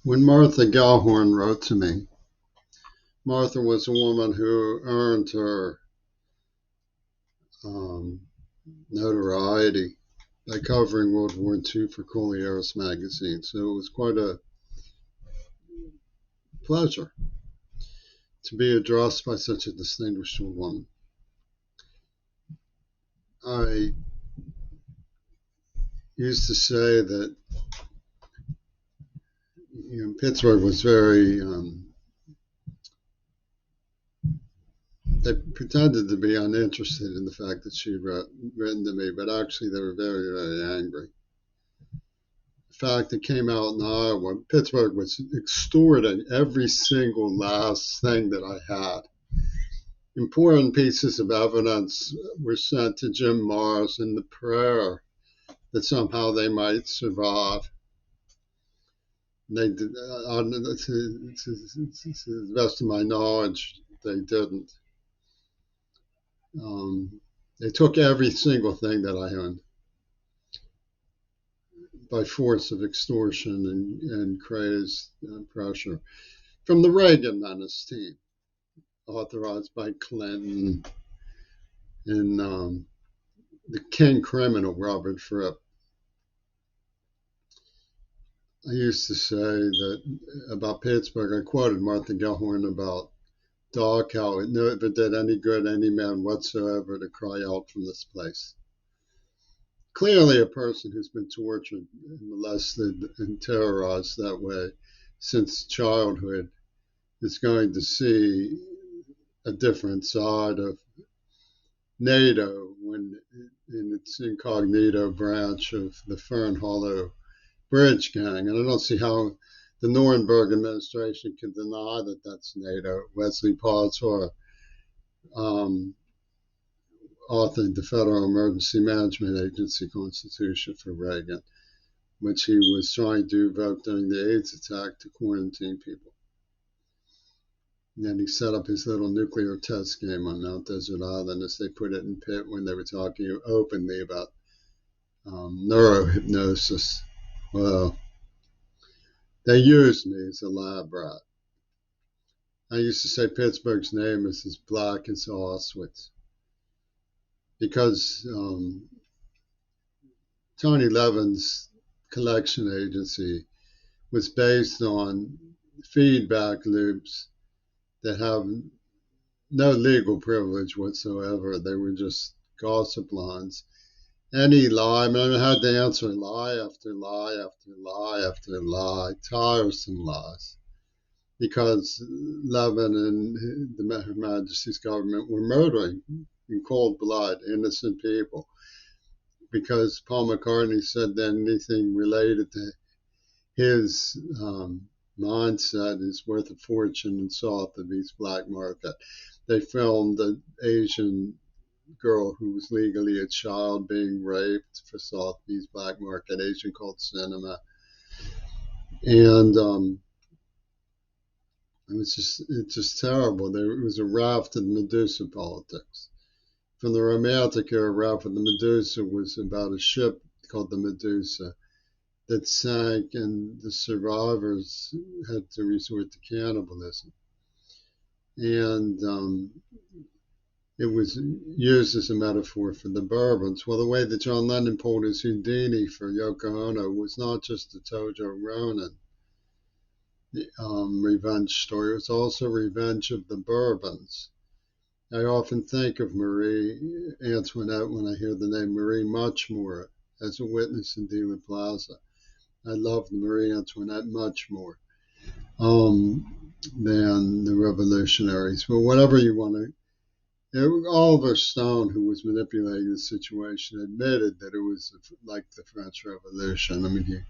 When Martha Gellhorn wrote to me, Martha was a woman who earned her um, notoriety by covering World War II for Collier's magazine. So it was quite a pleasure to be addressed by such a distinguished woman. I used to say that Pittsburgh was very, they pretended to be uninterested in the fact that she had written to me, but actually they were very, very angry. The fact it came out in Iowa, Pittsburgh was extorting every single last thing that I had. Important pieces of evidence were sent to Jim Mars in the prayer that somehow they might survive. They did, to the best of my knowledge, they didn't. They took every single thing that I owned by force of extortion and crazed pressure from the Reagan menace team, authorized by Clinton and the king criminal Robert Fripp. I used to say that about Pittsburgh. I quoted Martha Gellhorn about dog how it never did any good any man whatsoever to cry out from this place. Clearly, a person who's been tortured and molested and terrorized that way since childhood is going to see a different side of NATO when in its incognito branch of the Fern Hollow Bridge Gang. And I don't see how the Nuremberg administration can deny that that's NATO. Wesley Paw's um, authored the Federal Emergency Management Agency Constitution for Reagan, which he was trying to evoke during the AIDS attack to quarantine people. And then he set up his little nuclear test game on Mount Desert Island, as they put it in Pitt when they were talking openly about neurohypnosis. Well, they used me as a lab rat. I used to say Pittsburgh's name is as black as Auschwitz because Tony Levin's collection agency was based on feedback loops that have no legal privilege whatsoever. They were just gossip lines. Any lie, I mean, I had to answer lie after lie after lie after lie, tiresome lies, because Levin and Her Majesty's government were murdering in cold blood innocent people. Because Paul McCartney said that anything related to his mindset is worth a fortune in Sotheby's black market. They filmed an Asian girl who was legally a child being raped for Sotheby's black market, Asian cult cinema, and it's just terrible. It was a raft of Medusa politics. From the Romantic era, Raft of the Medusa was about a ship called the Medusa that sank, and the survivors had to resort to cannibalism. And it was used as a metaphor for the Bourbons. Well, the way that John Lennon pulled his Houdini for Yoko Ono was not just the Tojo Ronin revenge story, it was also revenge of the Bourbons. I often think of Marie Antoinette when I hear the name Marie much more as a witness in Dealey Plaza. I love Marie Antoinette much more than the revolutionaries. But whatever you want to, Oliver Stone, who was manipulating the situation, admitted that it was like the French Revolution. I mean,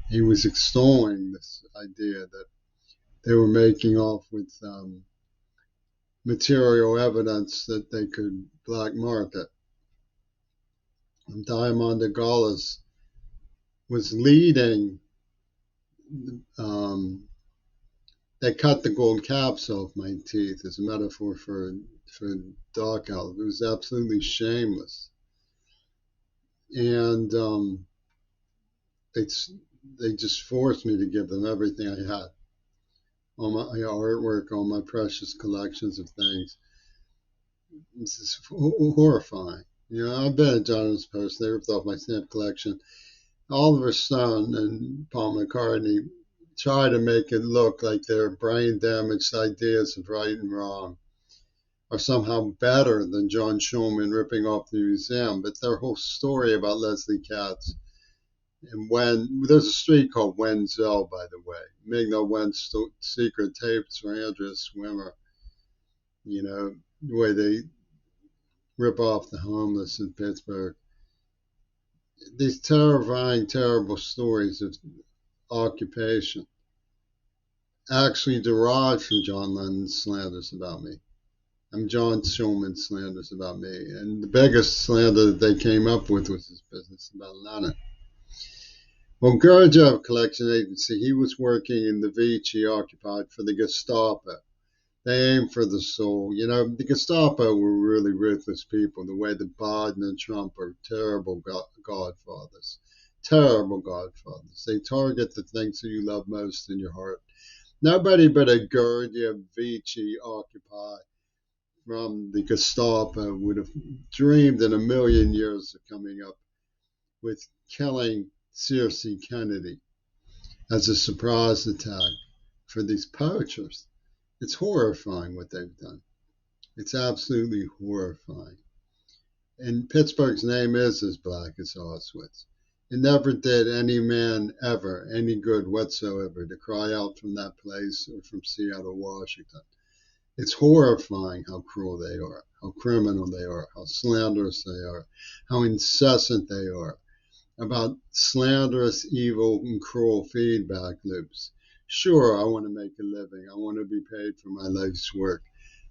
he was extolling this idea that they were making off with material evidence that they could black market. Diamond de Gaulle was leading. They cut the gold caps off my teeth as a metaphor for dark elf. It was absolutely shameless, and it's they just forced me to give them everything I had, all my artwork, all my precious collections of things. This is horrifying. I've been at Jonathan's Post. They ripped off my stamp collection. Oliver Stone and Paul McCartney try to make it look like their brain damaged ideas of right and wrong are somehow better than John Schulman ripping off the museum. But their whole story about Leslie Katz and when there's a street called Wenzel, by the way, Migno Wen's secret tapes for Andrea Swimmer, the way they rip off the homeless in Pittsburgh. These terrifying, terrible stories of occupation actually derived from John Lennon's slanders about me. John Schulman's slanders about me. And the biggest slander that they came up with was his business about Lennon. Well, Gurdjieff Collection Agency, he was working in the Vichy occupied for the Gestapo. They aimed for the soul. The Gestapo were really ruthless people, the way that Biden and Trump are terrible godfathers. Terrible godfathers. They target the things that you love most in your heart. Nobody but a Gurdjieff Vichy occupy from the Gestapo would have dreamed in a million years of coming up with killing Circe Kennedy as a surprise attack for these poachers. It's horrifying what they've done. It's absolutely horrifying. And Pittsburgh's name is as black as Auschwitz. It never did any man ever any good whatsoever to cry out from that place or from Seattle, Washington. It's horrifying how cruel they are, how criminal they are, how slanderous they are, how incessant they are about slanderous, evil, and cruel feedback loops. Sure, I want to make a living. I want to be paid for my life's work.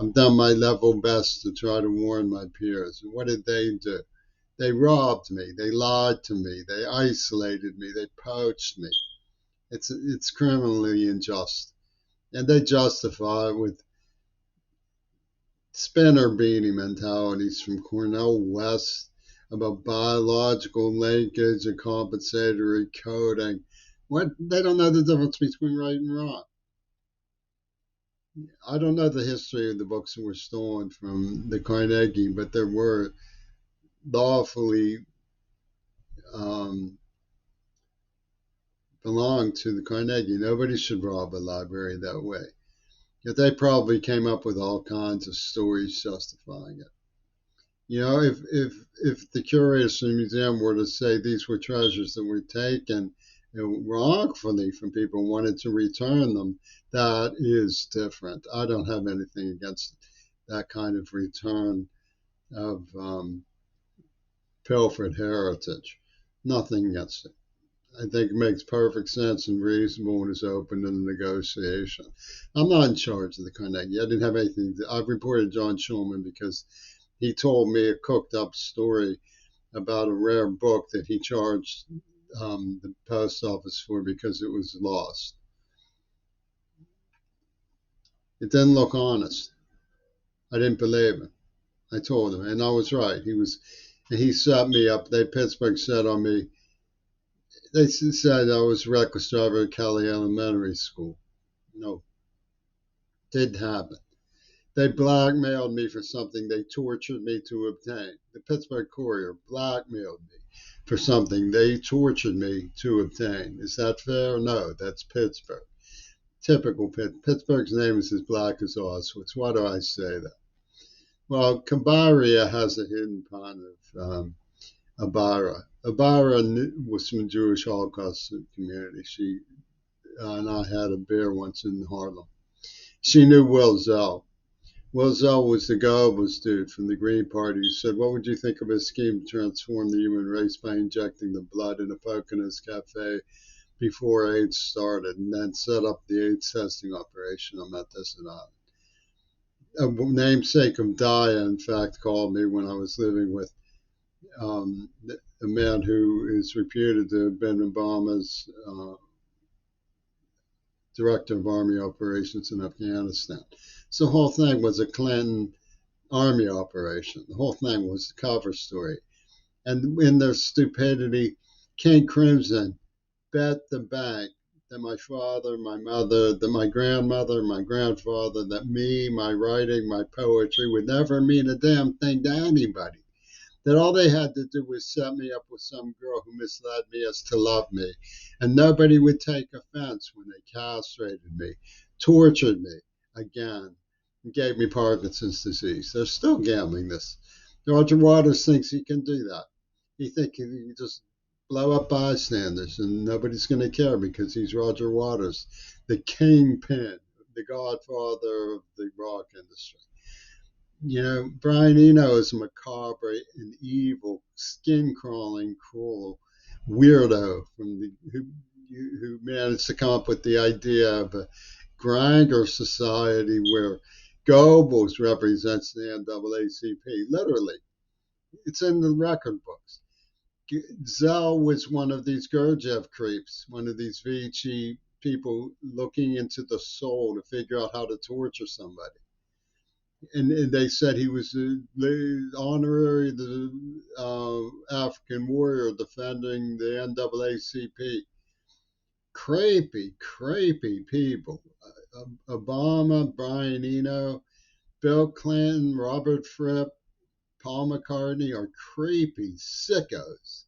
I've done my level best to try to warn my peers. What did they do? They robbed me. They lied to me. They isolated me. They poached me. It's criminally unjust. And they justify it with spinner beanie mentalities from Cornell West about biological linkage and compensatory coding. They don't know the difference between right and wrong. I don't know the history of the books that were stolen from the Carnegie, but there were lawfully belonged to the Carnegie. Nobody should rob a library that way. Yet they probably came up with all kinds of stories justifying it. If the curators in the museum were to say these were treasures that were taken wrongfully from people who wanted to return them, that is different. I don't have anything against that kind of return of pilfered heritage. Nothing against it. I think it makes perfect sense and reasonable and is open to negotiation. I'm not in charge of the Carnegie. I didn't have anything. I've reported John Schulman because he told me a cooked up story about a rare book that he charged the post office for because it was lost. It didn't look honest. I didn't believe him. I told him, and I was right. He set me up. Pittsburgh set on me. They said I was a reckless driver at Kelly Elementary School. No, didn't happen. They blackmailed me for something they tortured me to obtain. The Pittsburgh Courier blackmailed me for something they tortured me to obtain. Is that fair? No, that's Pittsburgh. Typical Pittsburgh's name is as black as Auschwitz. Why do I say that? Well, Kabaria has a hidden pond of Abara. Abara was from the Jewish Holocaust community. She and I had a beer once in Harlem. She knew Will Zell. Will Zell was the Goebbels dude from the Green Party who said, what would you think of his scheme to transform the human race by injecting the blood in a Poconos cafe before AIDS started and then set up the AIDS testing operation on that desert island? A namesake of Daya, in fact, called me when I was living with a man who is reputed to have been Obama's director of army operations in Afghanistan. So the whole thing was a Clinton army operation. The whole thing was the cover story. And in their stupidity, King Crimson bet the bank that my father, my mother, that my grandmother, my grandfather, that me, my writing, my poetry would never mean a damn thing to anybody. That all they had to do was set me up with some girl who misled me as to love me. And nobody would take offense when they castrated me, tortured me again, and gave me Parkinson's disease. They're still gambling this. Roger Waters thinks he can do that. He thinks he can just blow up bystanders and nobody's going to care because he's Roger Waters, the kingpin, the godfather of the rock industry. Brian Eno is a macabre and evil, skin crawling, cruel weirdo who managed to come up with the idea of a grander society where Goebbels represents the NAACP. Literally, it's in the record books. Zell was one of these Gurdjieff creeps, one of these Vichy people looking into the soul to figure out how to torture somebody. And they said he was the honorary African warrior defending the NAACP. Creepy people. Obama, Brian Eno, Bill Clinton, Robert Fripp, Paul McCartney are creepy sickos.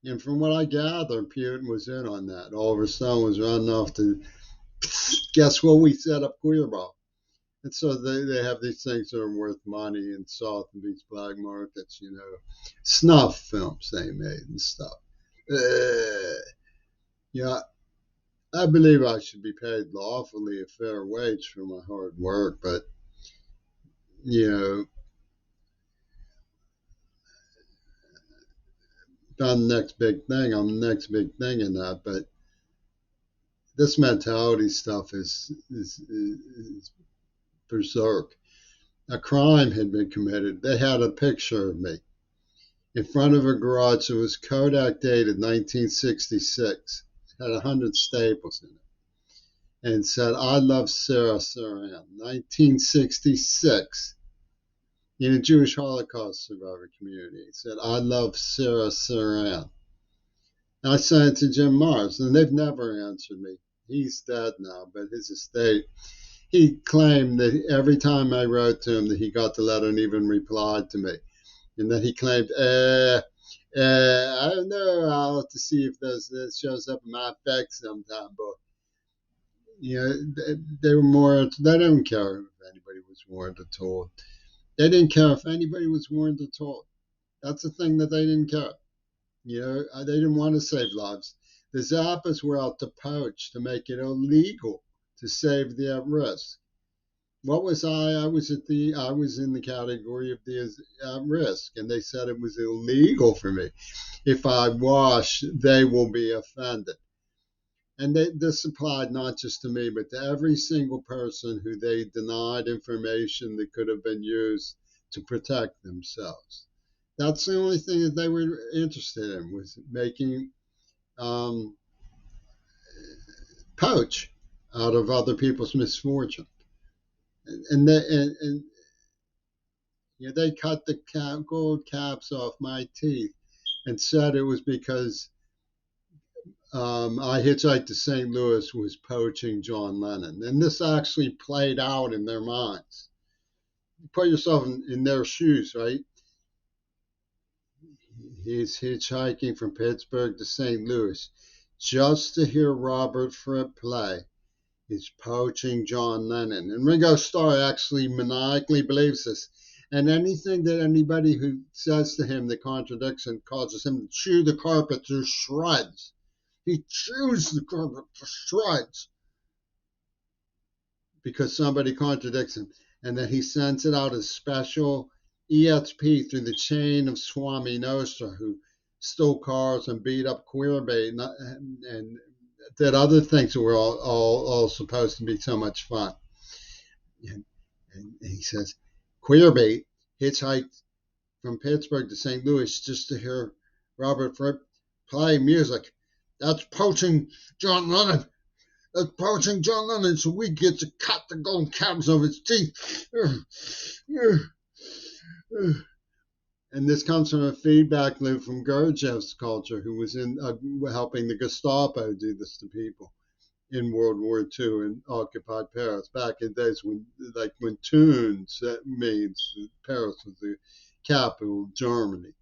And from what I gather, Putin was in on that. Oliver Stone was running off to, guess what, we set up Queerball. And so they have these things that are worth money in South and Beach black markets, snuff films they made and stuff. Yeah, I believe I should be paid lawfully a fair wage for my hard work, but, I'm the next big thing. I'm the next big thing in that. But this mentality stuff is berserk. A crime had been committed. They had a picture of me in front of a garage. It was Kodak dated 1966. It had 100 staples in it. And said, I love Sarah Saran. 1966. In a Jewish Holocaust survivor community. It said, I love Sarah Saran. And I sent it to Jim Mars, and they've never answered me. He's dead now, but his estate, he claimed that every time I wrote to him that he got the letter and even replied to me. And that he claimed, I don't know, I'll have to see if this shows up in my effects sometime, but they were more, they didn't care if anybody was warned or told. They didn't care if anybody was warned or told. That's the thing that they didn't care. They didn't want to save lives. The Zappas were out to poach, to make it illegal, to save the at risk. What was I? I was in the category of the at risk, and they said it was illegal for me. If I wash, they will be offended. And this applied not just to me, but to every single person who they denied information that could have been used to protect themselves. That's the only thing that they were interested in, was making poach out of other people's misfortune. And they cut the gold caps off my teeth and said it was because I Hitchhiked to St. Louis was poaching John Lennon. And this actually played out in their minds. Put yourself in their shoes, right? He's hitchhiking from Pittsburgh to St. Louis just to hear Robert Fripp play. He's poaching John Lennon. And Ringo Starr actually maniacally believes this. And anything that anybody who says to him that contradicts him causes him to chew the carpet to shreds. He chews the carpet to shreds because somebody contradicts him. And then he sends it out as special EXP through the chain of Swami Nostra, who stole cars and beat up queerbait and did other things that were all supposed to be so much fun. And he says, queerbait hitchhiked from Pittsburgh to St. Louis just to hear Robert Fripp play music. That's poaching John Lennon. That's poaching John Lennon, so we get to cut the gold caps off his teeth. And this comes from a feedback loop from Gurdjieff's culture, who was in helping the Gestapo do this to people in World War II in occupied Paris back in days when, like when Thunes, that means Paris was the capital of Germany.